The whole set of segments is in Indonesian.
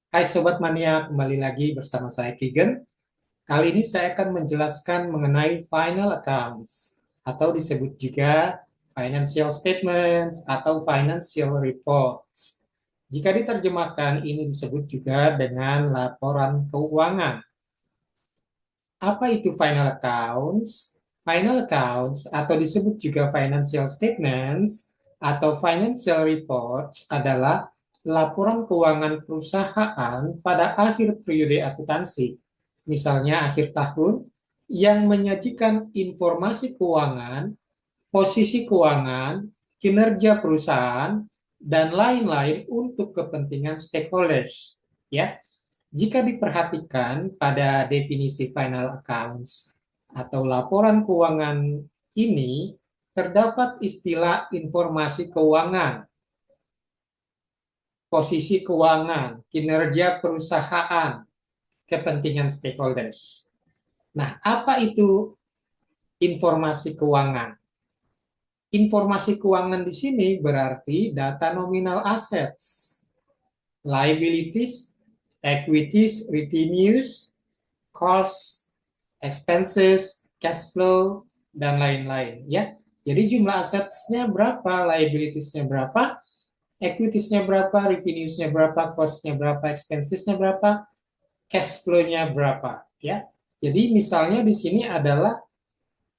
Hai Sobat Mania, kembali lagi bersama saya Kigen. Kali ini saya akan menjelaskan mengenai final accounts atau disebut juga financial statements atau financial reports. Jika diterjemahkan, ini disebut juga dengan laporan keuangan. Apa itu final accounts? Final accounts atau disebut juga financial statements atau financial reports adalah laporan keuangan perusahaan pada akhir periode akuntansi, misalnya akhir tahun, yang menyajikan informasi keuangan, posisi keuangan, kinerja perusahaan, dan lain-lain untuk kepentingan stakeholders. Ya, jika diperhatikan pada definisi final accounts atau laporan keuangan ini, terdapat istilah informasi keuangan, posisi keuangan, kinerja perusahaan, kepentingan stakeholders. Nah, apa itu informasi keuangan? Informasi keuangan di sini berarti data nominal assets, liabilities, equities, revenues, cost, expenses, cash flow, dan lain-lain ya. Jadi jumlah asetnya berapa, liabilitiesnya berapa, equitiesnya berapa, revenuesnya berapa, costnya berapa, expensesnya berapa, cash flow-nya berapa ya. Jadi misalnya di sini adalah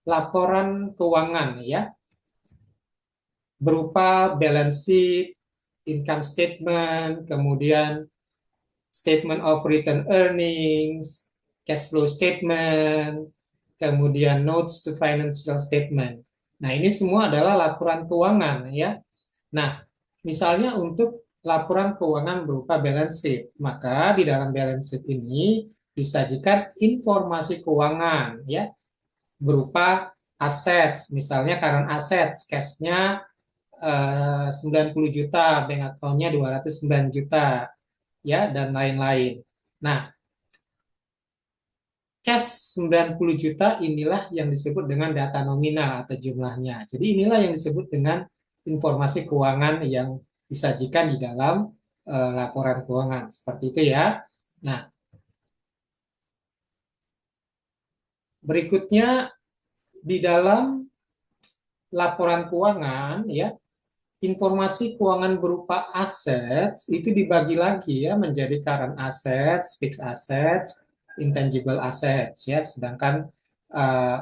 laporan keuangan ya, berupa balance sheet, income statement, kemudian statement of return earnings, cash flow statement, kemudian notes to financial statement. Nah, ini semua adalah laporan keuangan ya. Nah, misalnya untuk laporan keuangan berupa balance sheet, maka di dalam balance sheet ini disajikan informasi keuangan ya, berupa assets, misalnya current assets, cash-nya 90 juta, bank account-nya 209 juta, ya, dan lain-lain. Nah, cash 90 juta inilah yang disebut dengan data nominal atau jumlahnya. Jadi inilah yang disebut dengan informasi keuangan yang disajikan di dalam laporan keuangan. Seperti itu ya. Nah, berikutnya di dalam laporan keuangan ya, informasi keuangan berupa aset itu dibagi lagi ya menjadi current assets, fixed assets, intangible assets ya. Sedangkan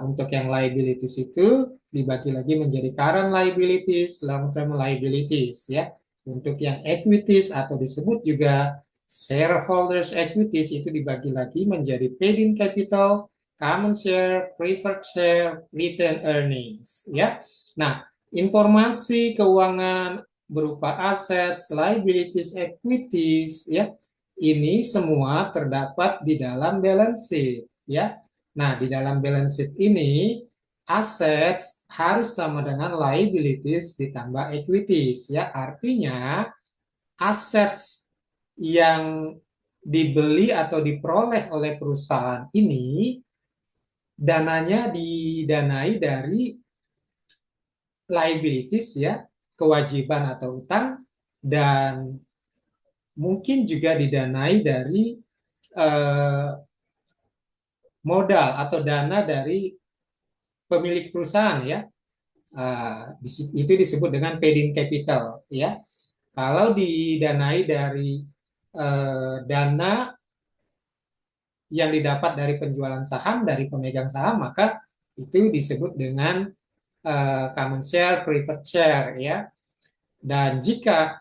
untuk yang liabilities itu dibagi lagi menjadi current liabilities, long term liabilities ya. Untuk yang equities atau disebut juga shareholders equities itu dibagi lagi menjadi paid in capital, common share, preferred share, retained earnings ya. Nah, informasi keuangan berupa aset, liabilities, equities, ya, ini semua terdapat di dalam balance sheet, ya. Nah, di dalam balance sheet ini assets harus sama dengan liabilities ditambah equities, ya. Artinya assets yang dibeli atau diperoleh oleh perusahaan ini dananya didanai dari liabilities ya, kewajiban atau utang, dan mungkin juga didanai dari eh, modal atau dana dari pemilik perusahaan ya. Itu disebut dengan paid in capital ya. Kalau didanai dari dana yang didapat dari penjualan saham dari pemegang saham, maka itu disebut dengan common share, preferred share ya. Dan jika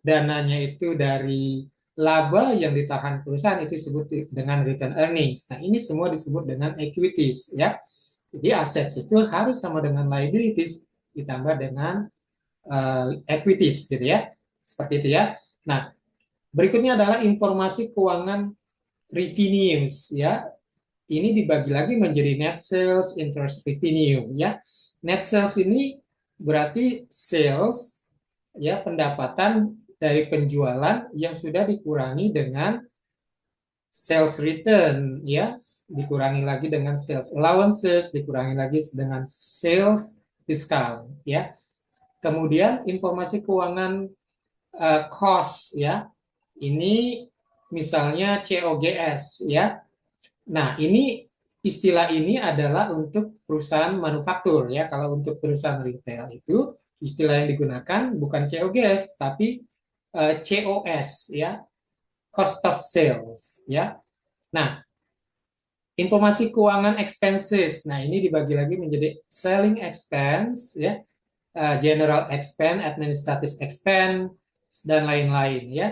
dananya itu dari laba yang ditahan perusahaan itu disebut dengan return earnings. Nah, ini semua disebut dengan equities ya. Jadi assets itu harus sama dengan liabilities ditambah dengan equities gitu ya. Seperti itu ya. Nah, berikutnya adalah informasi keuangan revenues ya. Ini dibagi lagi menjadi net sales, interest revenue ya. Net sales ini berarti sales ya, pendapatan dari penjualan yang sudah dikurangi dengan sales return ya, dikurangi lagi dengan sales allowances, dikurangi lagi dengan sales discount ya. Kemudian informasi keuangan cost ya. Ini misalnya COGS ya. Nah, istilah ini adalah untuk perusahaan manufaktur ya. Kalau untuk perusahaan retail itu istilah yang digunakan bukan COGS tapi COS ya, cost of sales ya. Nah, informasi keuangan expenses. Nah, ini dibagi lagi menjadi selling expense ya, general expense, administrative expense dan lain-lain ya.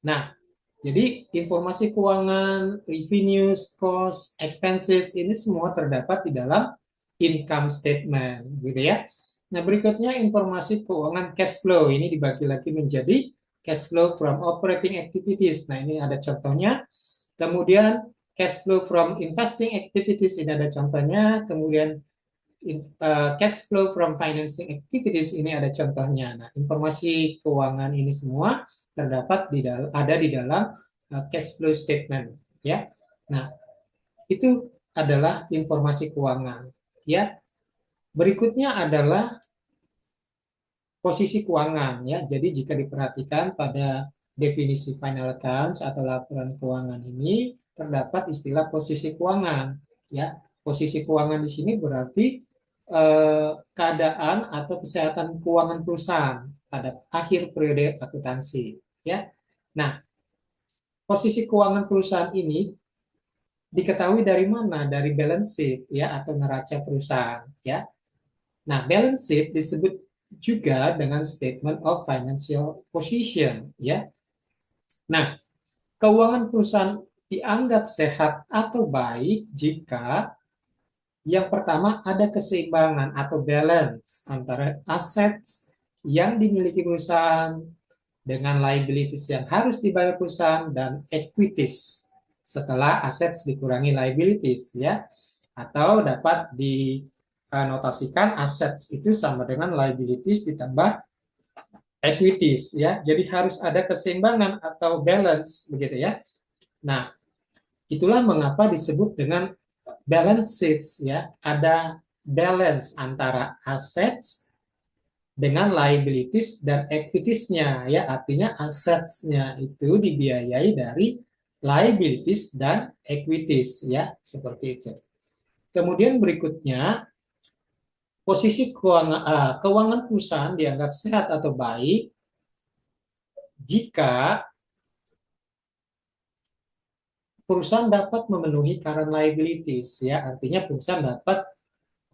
Nah, jadi informasi keuangan, revenues, cost, expenses ini semua terdapat di dalam income statement, gitu ya. Nah, berikutnya informasi keuangan cash flow ini dibagi lagi menjadi cash flow from operating activities. Nah, ini ada contohnya. Kemudian cash flow from investing activities ini ada contohnya. Kemudian cash flow from financing activities ini ada contohnya. Nah, informasi keuangan ini semua terdapat ada di dalam cash flow statement ya. Nah, itu adalah informasi keuangan ya. Berikutnya adalah posisi keuangan ya. Jadi jika diperhatikan pada definisi final accounts atau laporan keuangan ini terdapat istilah posisi keuangan ya. Posisi keuangan di sini berarti keadaan atau kesehatan keuangan perusahaan pada akhir periode akuntansi ya. Nah, posisi keuangan perusahaan ini diketahui dari mana? Dari balance sheet ya atau neraca perusahaan ya. Nah, balance sheet disebut juga dengan statement of financial position ya. Nah, keuangan perusahaan dianggap sehat atau baik jika yang pertama ada keseimbangan atau balance antara aset yang dimiliki perusahaan dengan liabilities yang harus dibayar perusahaan dan equities setelah aset dikurangi liabilities ya, atau dapat dinotasikan aset itu sama dengan liabilities ditambah equities ya. Jadi harus ada keseimbangan atau balance begitu ya. Nah, itulah mengapa disebut dengan balance sheets ya. Ada balance antara assets dengan liabilities dan equities-nya ya. Artinya assets-nya itu dibiayai dari liabilities dan equities ya, seperti itu. Kemudian berikutnya posisi keuangan perusahaan dianggap sehat atau baik jika perusahaan dapat memenuhi current liabilities ya, artinya perusahaan dapat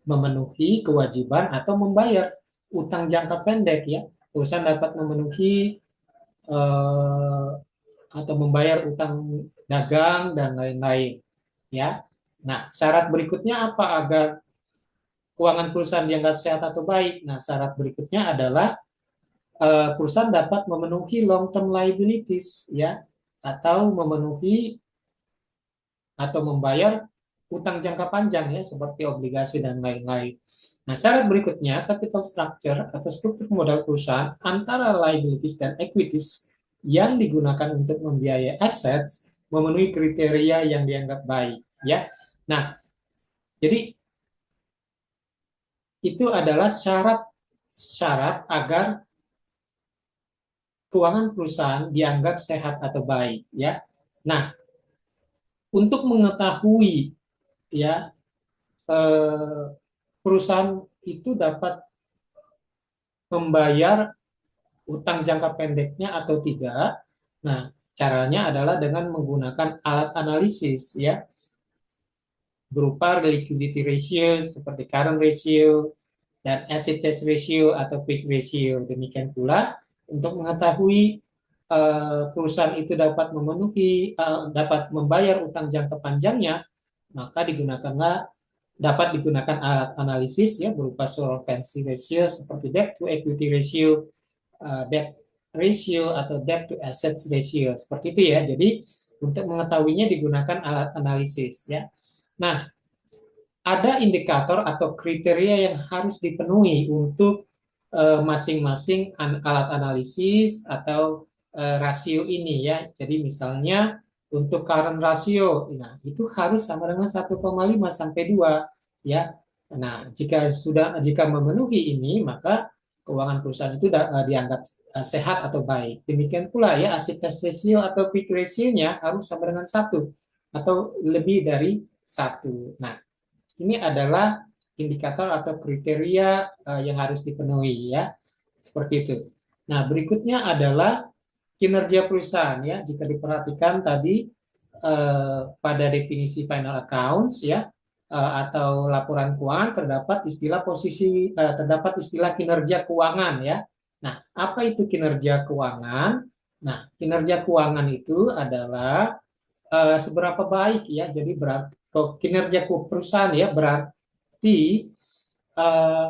memenuhi kewajiban atau membayar utang jangka pendek ya. Perusahaan dapat memenuhi atau membayar utang dagang dan lain-lain ya. Nah, syarat berikutnya apa agar keuangan perusahaan dianggap sehat atau baik? Nah, syarat berikutnya adalah perusahaan dapat memenuhi long term liabilities ya, atau memenuhi atau membayar utang jangka panjang ya seperti obligasi dan lain-lain. Nah, syarat berikutnya capital structure atau struktur modal perusahaan antara liabilities dan equities yang digunakan untuk membiayai aset memenuhi kriteria yang dianggap baik ya. Nah, jadi itu adalah syarat agar keuangan perusahaan dianggap sehat atau baik ya. Nah, untuk mengetahui ya perusahaan itu dapat membayar utang jangka pendeknya atau tidak. Nah, caranya adalah dengan menggunakan alat analisis ya, berupa liquidity ratio seperti current ratio dan asset test ratio atau quick ratio. Demikian pula untuk mengetahui perusahaan itu dapat memenuhi dapat membayar utang jangka panjangnya, maka dapat digunakan alat analisis ya berupa solvency ratio seperti debt to equity ratio, debt ratio atau debt to assets ratio seperti itu ya. Jadi untuk mengetahuinya digunakan alat analisis ya. Nah, ada indikator atau kriteria yang harus dipenuhi untuk masing-masing alat analisis atau rasio ini ya. Jadi misalnya untuk current ratio, nah itu harus sama dengan 1,5 sampai 2 ya. Nah, jika memenuhi ini maka keuangan perusahaan itu dianggap sehat atau baik. Demikian pula ya acid test ratio atau quick ratio-nya harus sama dengan 1 atau lebih dari 1. Nah, ini adalah indikator atau kriteria yang harus dipenuhi ya. Seperti itu. Nah, berikutnya adalah kinerja perusahaan ya. Jika diperhatikan tadi pada definisi final accounts ya atau laporan keuangan terdapat istilah kinerja keuangan ya. Nah, apa itu kinerja keuangan? Nah, kinerja keuangan itu adalah seberapa baik ya. Jadi berarti kinerja perusahaan ya berarti eh,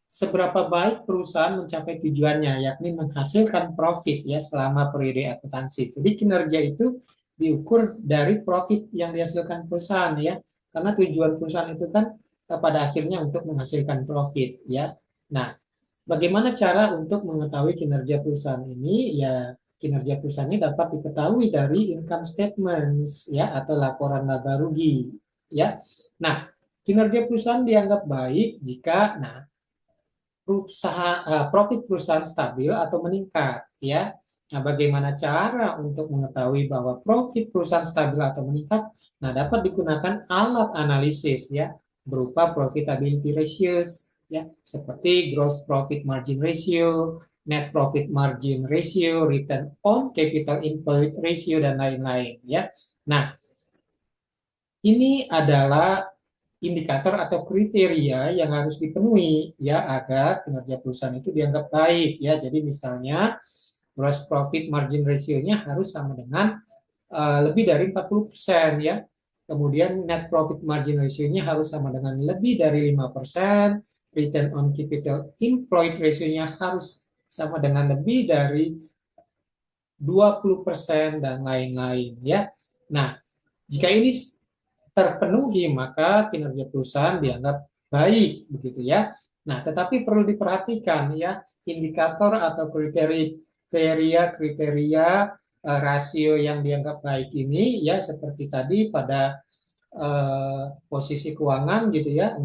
seberapa baik perusahaan mencapai tujuannya, yakni menghasilkan profit ya selama periode akuntansi. Jadi kinerja itu diukur dari profit yang dihasilkan perusahaan ya, karena tujuan perusahaan itu kan pada akhirnya untuk menghasilkan profit ya. Nah, bagaimana cara untuk mengetahui kinerja perusahaan ini? Ya, kinerja perusahaan ini dapat diketahui dari income statements ya atau laporan laba rugi ya. Nah, kinerja perusahaan dianggap baik jika profit perusahaan stabil atau meningkat ya. Nah, bagaimana cara untuk mengetahui bahwa profit perusahaan stabil atau meningkat? Nah, dapat digunakan alat analisis ya berupa profitability ratios ya seperti gross profit margin ratio, net profit margin ratio, return on capital employed ratio dan lain-lain ya. Nah, ini adalah indikator atau kriteria yang harus dipenuhi ya agar kinerja perusahaan itu dianggap baik ya. Jadi misalnya gross profit margin ratio-nya harus sama dengan lebih dari 40% ya. Kemudian net profit margin ratio-nya harus sama dengan lebih dari 5%, return on capital employed ratio-nya harus sama dengan lebih dari 20% dan lain-lain ya. Nah, jika ini terpenuhi maka kinerja perusahaan dianggap baik begitu ya. Nah, tetapi perlu diperhatikan ya indikator atau kriteria rasio yang dianggap baik ini ya seperti tadi pada posisi keuangan gitu ya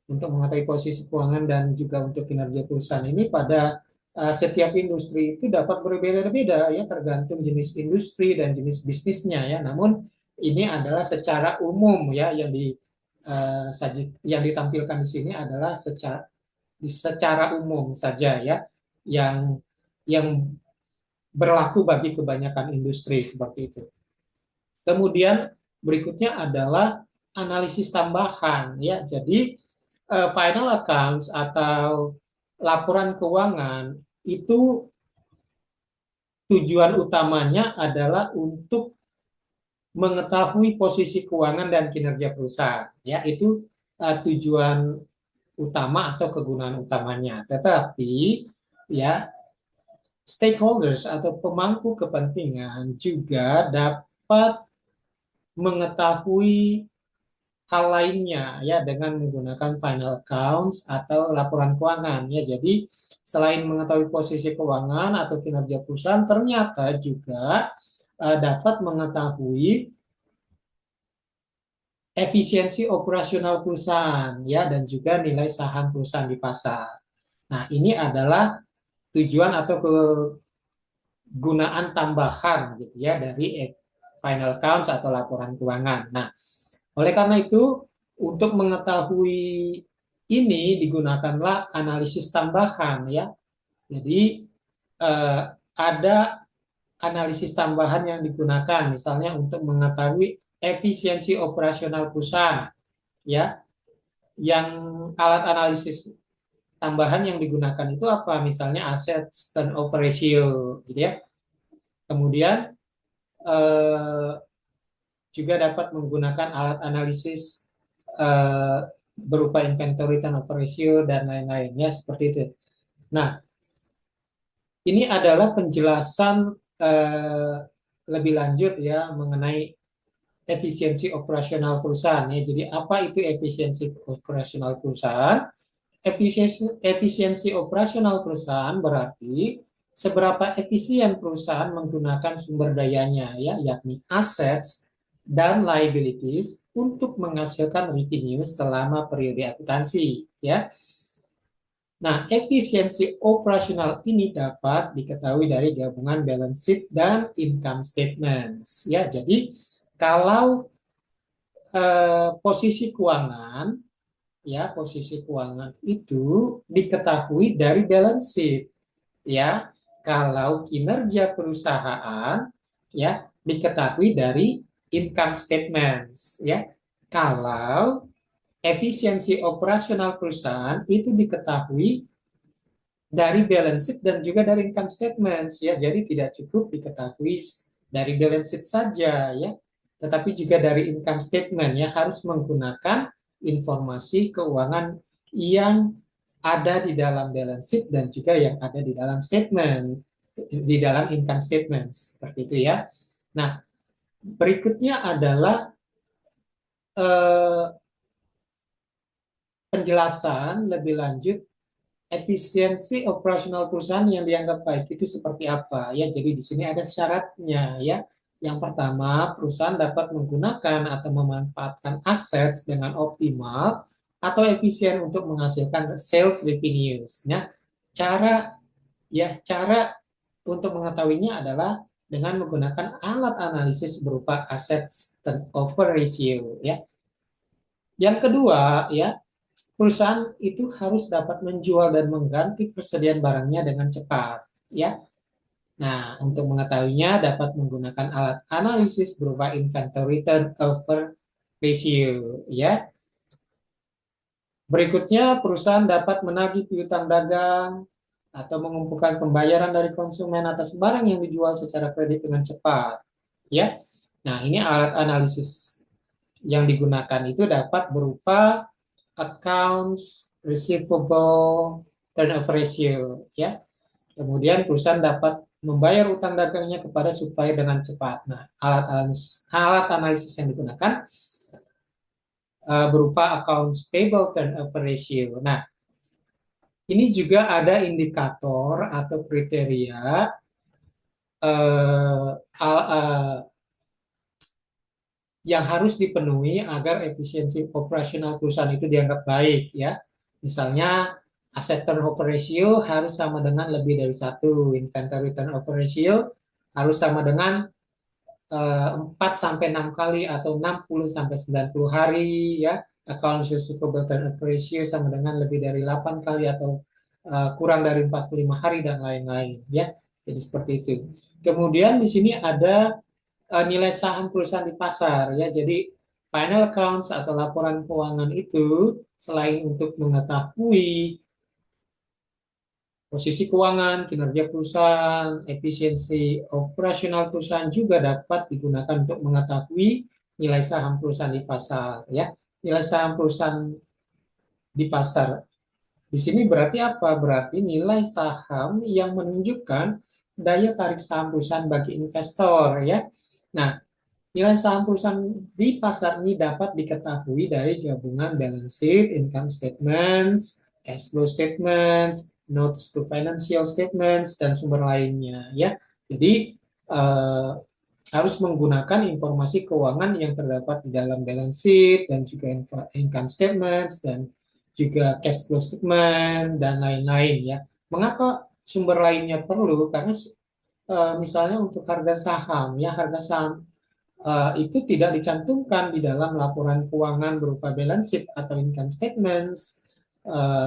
untuk mengetahui posisi keuangan dan juga untuk kinerja perusahaan ini pada setiap industri itu dapat berbeda-beda ya tergantung jenis industri dan jenis bisnisnya ya. Namun ini adalah secara umum ya yang ditampilkan di sini adalah secara umum saja ya yang yang berlaku bagi kebanyakan industri seperti itu. Kemudian berikutnya adalah analisis tambahan ya. Jadi final accounts atau laporan keuangan itu tujuan utamanya adalah untuk mengetahui posisi keuangan dan kinerja perusahaan ya itu tujuan utama atau kegunaan utamanya. Tetapi ya stakeholders atau pemangku kepentingan juga dapat mengetahui hal lainnya ya dengan menggunakan final accounts atau laporan keuangan ya. Jadi selain mengetahui posisi keuangan atau kinerja perusahaan, ternyata juga dapat mengetahui efisiensi operasional perusahaan ya dan juga nilai saham perusahaan di pasar. Nah, ini adalah tujuan atau kegunaan tambahan gitu ya dari final accounts atau laporan keuangan. Nah, oleh karena itu, untuk mengetahui ini digunakanlah analisis tambahan ya. Jadi ada analisis tambahan yang digunakan misalnya untuk mengetahui efisiensi operasional perusahaan ya. Yang alat analisis tambahan yang digunakan itu apa? Misalnya aset turnover ratio gitu ya. Kemudian eh, juga dapat menggunakan alat analisis eh, berupa inventory turnover ratio dan lain-lainnya seperti itu. Nah, ini adalah penjelasan lebih lanjut ya mengenai efisiensi operasional perusahaan ya. Jadi apa itu efisiensi operasional perusahaan? Efisiensi operasional perusahaan berarti seberapa efisien perusahaan menggunakan sumber dayanya ya, yakni assets dan liabilities untuk menghasilkan revenue selama periode akuntansi ya. Nah, efisiensi operasional ini dapat diketahui dari gabungan balance sheet dan income statements. Ya, jadi kalau posisi keuangan, ya posisi keuangan itu diketahui dari balance sheet. Ya, kalau kinerja perusahaan, ya diketahui dari income statements. Ya, kalau efisiensi operasional perusahaan itu diketahui dari balance sheet dan juga dari income statements, ya. Jadi tidak cukup diketahui dari balance sheet saja, ya, tetapi juga dari income statement, ya, harus menggunakan informasi keuangan yang ada di dalam balance sheet dan juga yang ada di dalam statement, di dalam income statements, seperti itu, ya. Nah, berikutnya adalah eh, penjelasan lebih lanjut efisiensi operasional perusahaan yang dianggap baik itu seperti apa, ya. Jadi di sini ada syaratnya, ya. Yang pertama, perusahaan dapat menggunakan atau memanfaatkan aset dengan optimal atau efisien untuk menghasilkan sales revenues. Ya, cara untuk mengetahuinya adalah dengan menggunakan alat analisis berupa assets turnover ratio, ya. Yang kedua, ya, perusahaan itu harus dapat menjual dan mengganti persediaan barangnya dengan cepat, ya. Nah, untuk mengetahuinya dapat menggunakan alat analisis berupa inventory turnover ratio, ya. Berikutnya, perusahaan dapat menagih piutang dagang atau mengumpulkan pembayaran dari konsumen atas barang yang dijual secara kredit dengan cepat, ya. Nah, ini alat analisis yang digunakan itu dapat berupa accounts receivable turnover ratio, ya. Kemudian perusahaan dapat membayar utang dagangnya kepada supplier dengan cepat. Nah, alat analisis yang digunakan berupa accounts payable turnover ratio. Nah, ini juga ada indikator atau kriteria uh, yang harus dipenuhi agar efisiensi operasional perusahaan itu dianggap baik, ya. Misalnya aset turnover ratio harus sama dengan lebih dari satu, inventory turnover ratio harus sama dengan 4 sampai 6 kali atau 60 sampai 90 hari, ya. Accounts receivable turnover ratio sama dengan lebih dari 8 kali atau kurang dari 45 hari dan lain-lain, ya. Jadi seperti itu. Kemudian di sini ada nilai saham perusahaan di pasar, ya. Jadi final accounts atau laporan keuangan itu selain untuk mengetahui posisi keuangan, kinerja perusahaan, efisiensi operasional perusahaan juga dapat digunakan untuk mengetahui nilai saham perusahaan di pasar, ya. Nilai saham perusahaan di pasar di sini berarti apa? Berarti nilai saham yang menunjukkan daya tarik saham perusahaan bagi investor, ya. Nah, nilai saham perusahaan di pasar ini dapat diketahui dari gabungan balance sheet, income statements, cash flow statements, notes to financial statements, dan sumber lainnya, ya. Jadi harus menggunakan informasi keuangan yang terdapat di dalam balance sheet dan juga income statements dan juga cash flow statement dan lain-lain, ya. Mengapa sumber lainnya perlu? Karena misalnya untuk harga saham, ya, harga saham itu tidak dicantumkan di dalam laporan keuangan berupa balance sheet atau income statements.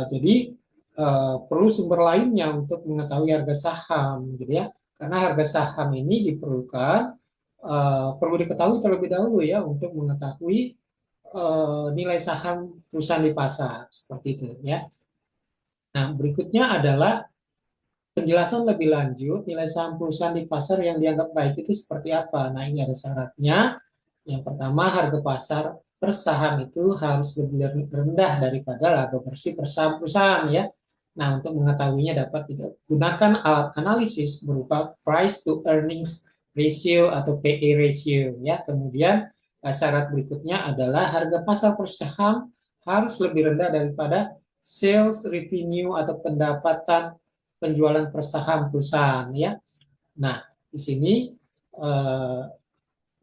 Jadi perlu sumber lainnya untuk mengetahui harga saham, gitu, ya. Karena harga saham ini diperlukan perlu diketahui terlebih dahulu, ya, untuk mengetahui nilai saham perusahaan di pasar, seperti itu, ya. Nah, berikutnya adalah penjelasan lebih lanjut nilai saham perusahaan di pasar yang dianggap baik itu seperti apa. Nah, ini ada syaratnya. Yang pertama, harga pasar per saham itu harus lebih rendah daripada laba bersih per saham perusahaan, ya. Nah, untuk mengetahuinya dapat digunakan alat analisis berupa price to earnings ratio atau PE ratio, ya. Kemudian syarat berikutnya adalah harga pasar per saham harus lebih rendah daripada sales revenue atau pendapatan penjualan per saham perusahaan, ya. Nah, di sini eh,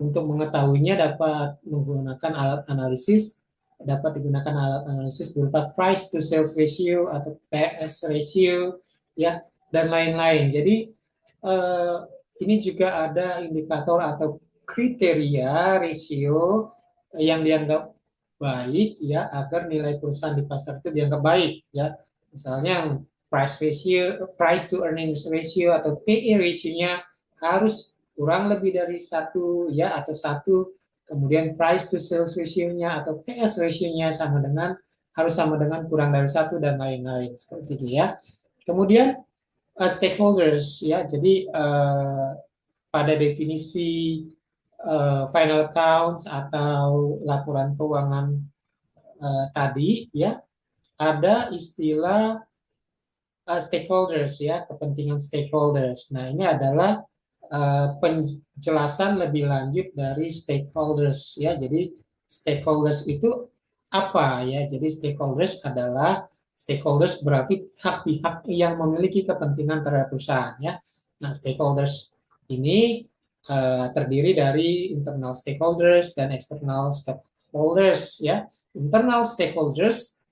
untuk mengetahuinya dapat menggunakan alat analisis dapat digunakan alat analisis berupa price to sales ratio atau PS ratio, ya, dan lain-lain. Jadi eh, ini juga ada indikator atau kriteria ratio yang dianggap baik, ya, agar nilai perusahaan di pasar itu dianggap baik, ya. Misalnya price to earnings ratio atau PE ratio-nya harus kurang lebih dari satu, ya, atau satu. Kemudian price to sales ratio-nya atau PS ratio-nya harus sama dengan kurang dari satu, dan lain-lain seperti itu, ya. Kemudian stakeholders, ya. Jadi pada definisi final accounts atau laporan keuangan tadi, ya, ada istilah stakeholders, ya, kepentingan stakeholders. Nah, ini adalah penjelasan lebih lanjut dari stakeholders, ya. Jadi stakeholders itu apa, ya? Jadi stakeholders berarti pihak-pihak yang memiliki kepentingan terhadap perusahaan, ya. Nah, stakeholders ini terdiri dari internal stakeholders dan external stakeholders, ya. Internal stakeholders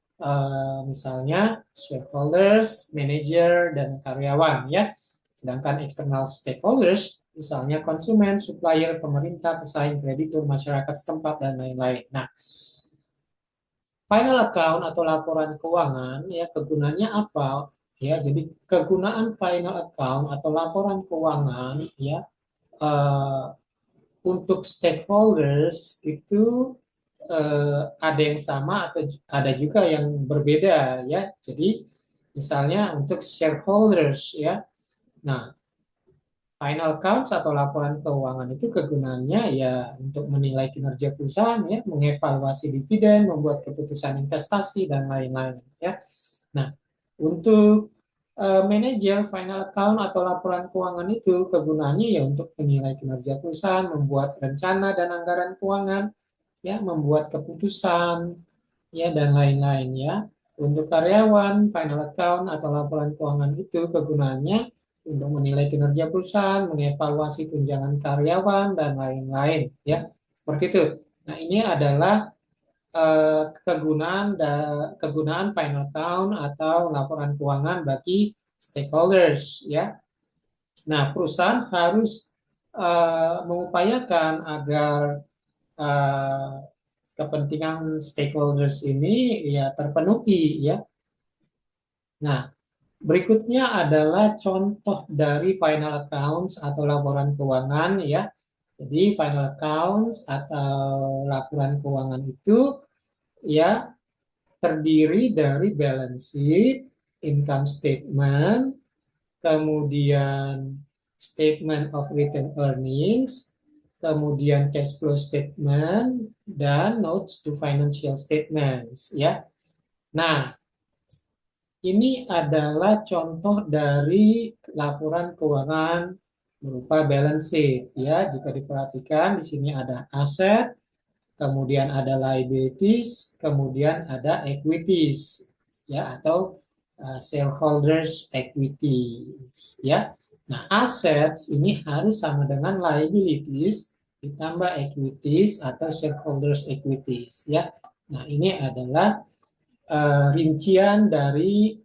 misalnya shareholders, manager, dan karyawan, ya. Sedangkan external stakeholders misalnya konsumen, supplier, pemerintah, pesaing, kreditur, masyarakat setempat, dan lain-lain. Nah, final account atau laporan keuangan, ya, kegunaannya apa? Ya, jadi kegunaan final account atau laporan keuangan, ya, eh, untuk stakeholders itu ada yang sama atau ada juga yang berbeda, ya. Jadi misalnya untuk shareholders, ya. Nah, final accounts atau laporan keuangan itu kegunaannya ya untuk menilai kinerja perusahaan, ya, mengevaluasi dividen, membuat keputusan investasi, dan lain-lain, ya. Nah, untuk manajer final account atau laporan keuangan itu kegunaannya ya untuk menilai kinerja perusahaan, membuat rencana dan anggaran keuangan, ya, membuat keputusan, ya, dan lain-lain, ya. Untuk karyawan, final account atau laporan keuangan itu kegunaannya untuk menilai kinerja perusahaan, mengevaluasi tunjangan karyawan, dan lain-lain, ya. Seperti itu. Nah, ini adalah kegunaan final account atau laporan keuangan bagi stakeholders, ya. Nah, perusahaan harus mengupayakan agar eh, kepentingan stakeholders ini ya terpenuhi, ya. Nah, berikutnya adalah contoh dari final accounts atau laporan keuangan, ya. Jadi final accounts atau laporan keuangan itu, ya, terdiri dari balance sheet, income statement, kemudian statement of retained earnings, kemudian cash flow statement, dan notes to financial statements, ya. Nah, ini adalah contoh dari laporan keuangan berupa balance sheet, ya. Jika diperhatikan di sini ada aset, kemudian ada liabilities, kemudian ada equities, ya, atau shareholders equities, ya. Nah, assets ini harus sama dengan liabilities ditambah equities atau shareholders equities, ya. Nah, ini adalah rincian dari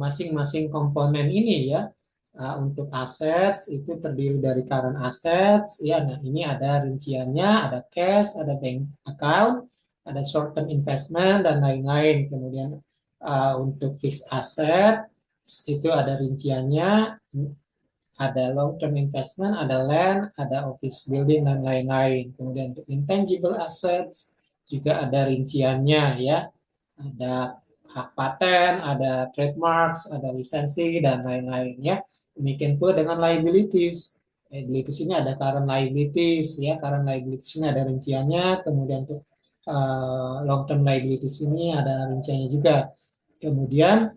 masing-masing komponen ini, ya. Untuk assets itu terdiri dari current assets, ya. Nah, ini ada rinciannya, ada cash, ada bank account, ada short term investment, dan lain-lain. Kemudian untuk fixed asset itu ada rinciannya, ada long term investment, ada land, ada office building, dan lain-lain. Kemudian untuk intangible assets juga ada rinciannya, ya. Ada hak paten, ada trademarks, ada lisensi, dan lain-lain, ya. Demikian pula dengan liabilities. Liabilities ini ada current liabilities, ya. Current liabilities ini ada rinciannya. Kemudian untuk long term liabilities ini ada rinciannya juga. Kemudian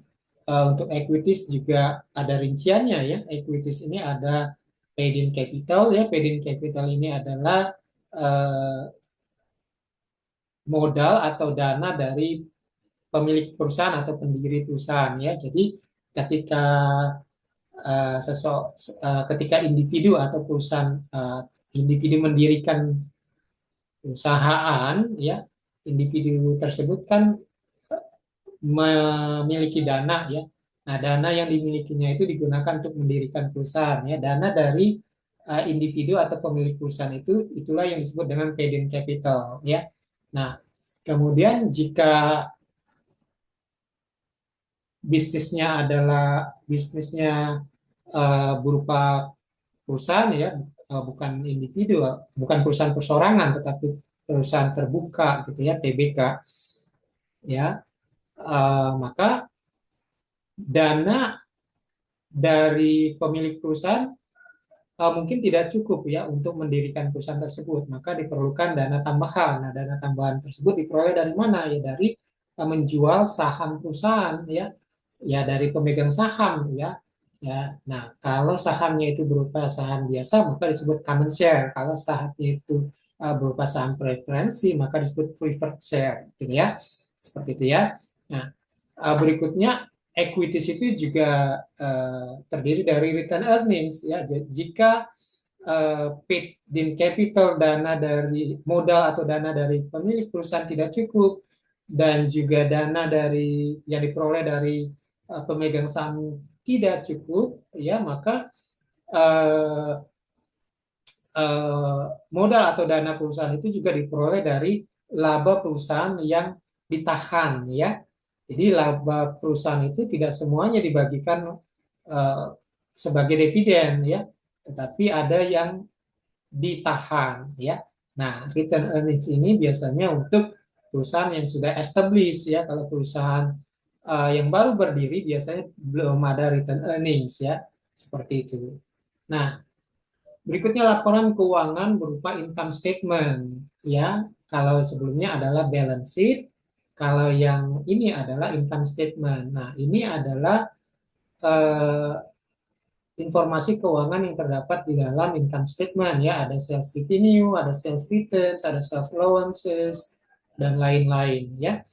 untuk equities juga ada rinciannya, ya. Equities ini ada paid in capital, ya. Paid in capital ini adalah uh, modal atau dana dari pemilik perusahaan atau pendiri perusahaan, ya. Jadi ketika ketika individu atau perusahaan individu mendirikan perusahaan, ya, individu tersebut kan memiliki dana ya. Nah, dana yang dimilikinya itu digunakan untuk mendirikan perusahaan ya. Dana dari individu atau pemilik perusahaan itu itulah yang disebut dengan paid-in capital ya. Nah, kemudian jika bisnisnya berupa perusahaan ya, bukan individu, bukan perusahaan perseorangan tetapi perusahaan terbuka gitu ya, TBK ya, maka dana dari pemilik perusahaan mungkin tidak cukup ya untuk mendirikan perusahaan tersebut, maka diperlukan dana tambahan. Nah, dana tambahan tersebut diperoleh dari mana? Ya dari menjual saham perusahaan ya, ya dari pemegang saham ya. Ya, nah kalau sahamnya itu berupa saham biasa maka disebut common share. Kalau sahamnya itu berupa saham preferensi maka disebut preferred share, gitu ya. Seperti itu ya. Nah, berikutnya equities itu juga terdiri dari return earnings ya. Jika paid in capital, dana dari modal atau dana dari pemilik perusahaan tidak cukup dan juga dana dari yang diperoleh dari pemegang saham tidak cukup ya, maka uh, modal atau dana perusahaan itu juga diperoleh dari laba perusahaan yang ditahan ya. Jadi laba perusahaan itu tidak semuanya dibagikan uh, sebagai dividen ya, tetapi ada yang ditahan ya. Nah, return earnings ini biasanya untuk perusahaan yang sudah established ya. Kalau perusahaan yang baru berdiri biasanya belum ada return earnings ya, seperti itu. Nah, berikutnya laporan keuangan berupa income statement ya. Kalau sebelumnya adalah balance sheet, kalau yang ini adalah income statement. Nah, ini adalah eh, informasi keuangan yang terdapat di dalam income statement ya. Ada sales revenue, ada sales returns, ada sales allowances dan lain-lain ya.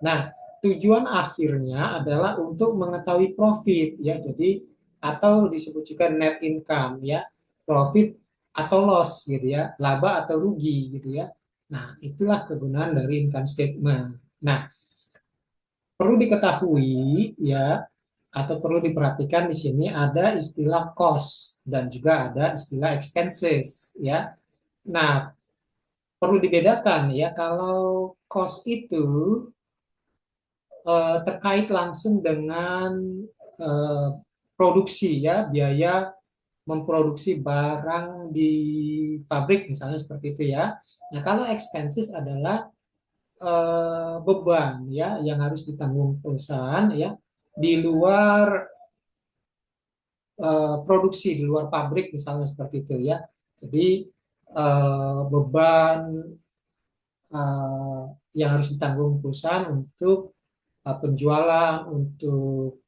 Nah, tujuan akhirnya adalah untuk mengetahui profit ya. Jadi atau disebut juga net income ya, profit atau loss gitu ya, laba atau rugi gitu ya. Nah, itulah kegunaan dari income statement. Nah, perlu diketahui ya, atau perlu diperhatikan di sini ada istilah cost dan juga ada istilah expenses ya. Nah, perlu dibedakan ya, kalau cost itu terkait langsung dengan eh, produksi ya, biaya memproduksi barang di pabrik misalnya seperti itu ya. Nah, kalau expenses adalah beban ya yang harus ditanggung perusahaan ya di luar produksi, di luar pabrik misalnya seperti itu ya. Jadi beban uh, yang harus ditanggung perusahaan untuk penjualan, untuk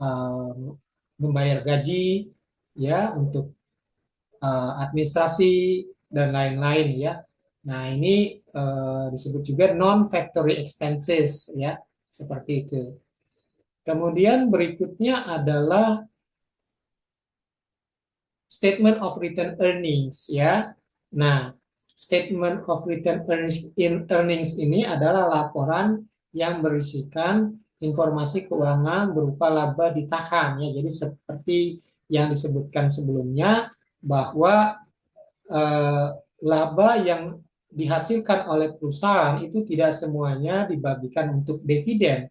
uh, membayar gaji, ya, untuk administrasi dan lain-lain ya. Nah ini disebut juga non-factory expenses ya, seperti itu. Kemudian berikutnya adalah statement of return earnings ya. Nah, statement of return earnings ini adalah laporan yang berisikan informasi keuangan berupa laba ditahan ya. Jadi seperti yang disebutkan sebelumnya bahwa eh, laba yang dihasilkan oleh perusahaan itu tidak semuanya dibagikan untuk dividen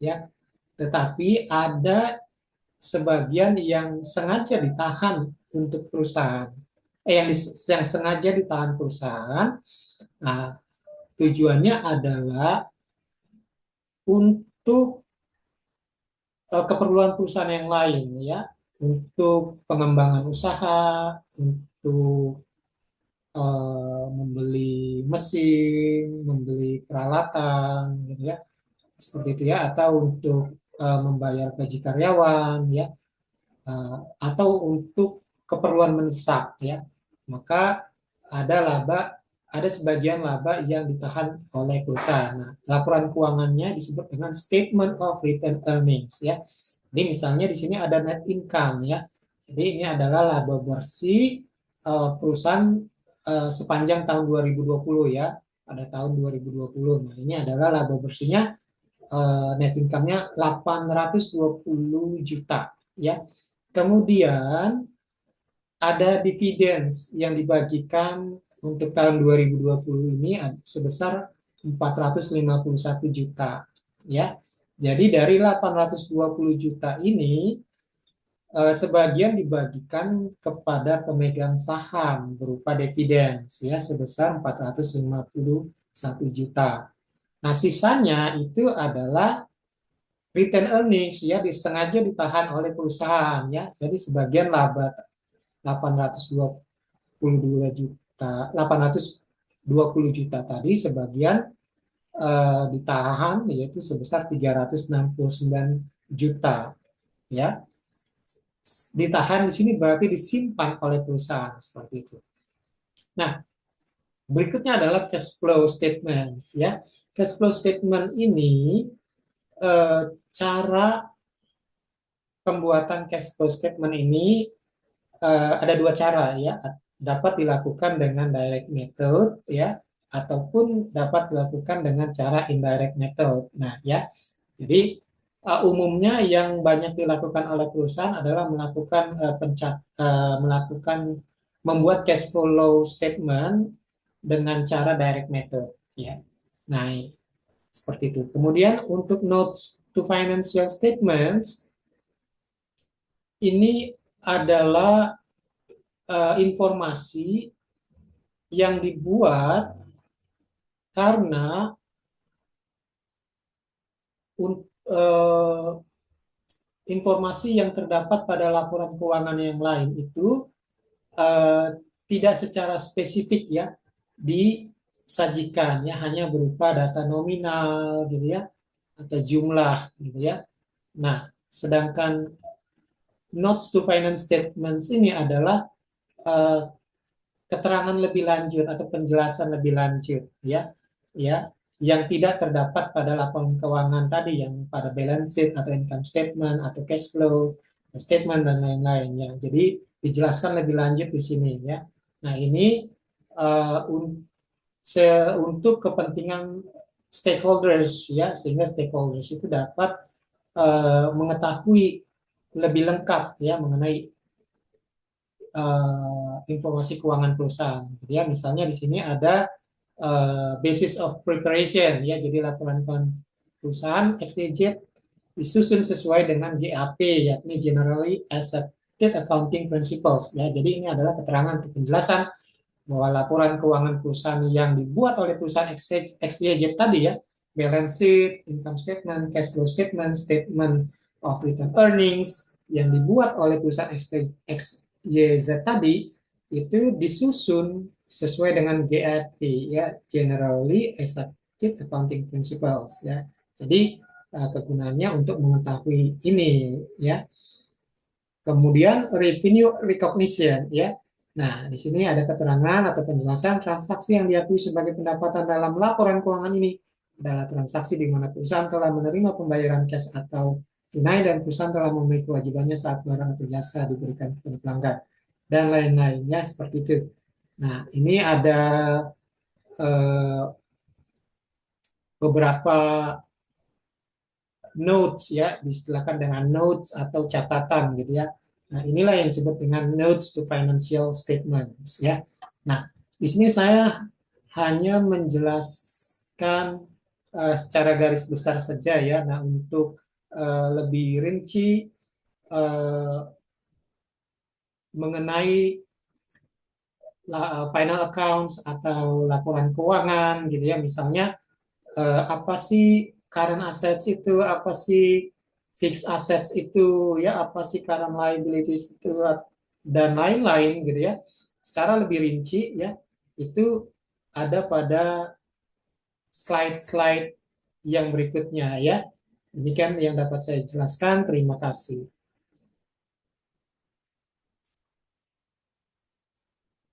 ya, tetapi ada sebagian yang sengaja ditahan untuk perusahaan, yang sengaja ditahan perusahaan. Nah, tujuannya adalah untuk keperluan perusahaan yang lain ya, untuk pengembangan usaha, untuk membeli mesin, membeli peralatan, gitu ya, seperti itu ya, atau untuk membayar gaji karyawan ya, atau untuk keperluan mendesak ya, maka ada laba, ada sebagian laba yang ditahan oleh perusahaan. Nah, laporan keuangannya disebut dengan statement of return earnings ya. Jadi misalnya di sini ada net income ya. Jadi ini adalah laba bersih perusahaan sepanjang tahun 2020 ya. pada tahun 2020. Nah, ini adalah laba bersihnya, net income-nya 820 juta ya. Kemudian ada dividends yang dibagikan untuk tahun 2020 ini sebesar 451 juta ya. Jadi dari 820 juta ini sebagian dibagikan kepada pemegang saham berupa dividends ya sebesar 451 juta. Nah, sisanya itu adalah return earnings ya disengaja ditahan oleh perusahaan ya. Jadi sebagian laba 822 juta, 820 juta tadi sebagian ditahan yaitu sebesar 369 juta ya. Ditahan di sini berarti disimpan oleh perusahaan seperti itu. Nah, berikutnya adalah cash flow statements ya. Cash flow statement ini cara pembuatan cash flow statement ini ada dua cara ya. Dapat dilakukan dengan direct method ya ataupun dapat dilakukan dengan cara indirect method. Nah, ya. Jadi umumnya yang banyak dilakukan oleh perusahaan adalah melakukan membuat cash flow statement dengan cara direct method ya. Nah, seperti itu. Kemudian untuk notes to financial statements ini adalah informasi yang dibuat karena informasi yang terdapat pada laporan keuangan yang lain itu tidak secara spesifik ya disajikan ya hanya berupa data nominal gitu ya atau jumlah gitu ya. Nah, sedangkan notes to finance statements ini adalah uh, keterangan lebih lanjut atau penjelasan lebih lanjut ya ya yang tidak terdapat pada laporan keuangan tadi yang pada balance sheet atau income statement atau cash flow statement dan lain-lain ya. Jadi dijelaskan lebih lanjut di sini ya. Nah, ini uh, un untuk kepentingan stakeholders ya sehingga stakeholders itu dapat mengetahui lebih lengkap ya mengenai informasi keuangan perusahaan. Ya, misalnya di sini ada basis of preparation ya, jadi laporan keuangan perusahaan XYZ disusun sesuai dengan GAP yakni Generally Accepted Accounting Principles ya. Jadi ini adalah keterangan atau penjelasan bahwa laporan keuangan perusahaan yang dibuat oleh perusahaan XYZ tadi ya, balance sheet, income statement, cash flow statement, statement of return earnings yang dibuat oleh perusahaan XYZ tadi itu disusun sesuai dengan GAP ya, Generally Accepted Accounting Principles ya. Jadi kegunaannya untuk mengetahui ini ya. Kemudian revenue recognition ya. Nah, di sini ada keterangan atau penjelasan transaksi yang diakui sebagai pendapatan dalam laporan keuangan ini adalah transaksi di mana perusahaan telah menerima pembayaran cash atau tunai dan perusahaan telah memenuhi kewajibannya saat barang atau jasa diberikan kepada pelanggan dan lain-lainnya seperti itu. Nah, ini ada beberapa notes ya, distilahkan dengan notes atau catatan gitu ya. Nah, inilah yang disebut dengan notes to financial statements ya. Nah, di sini saya hanya menjelaskan secara garis besar saja ya. Nah, untuk lebih rinci mengenai final accounts atau laporan keuangan gitu ya. Misalnya apa sih current assets itu, apa sih fixed assets itu, ya apa sih current liabilities itu dan lain-lain gitu ya. Secara lebih rinci ya itu ada pada slide-slide yang berikutnya ya. Demikian yang dapat saya jelaskan. Terima kasih.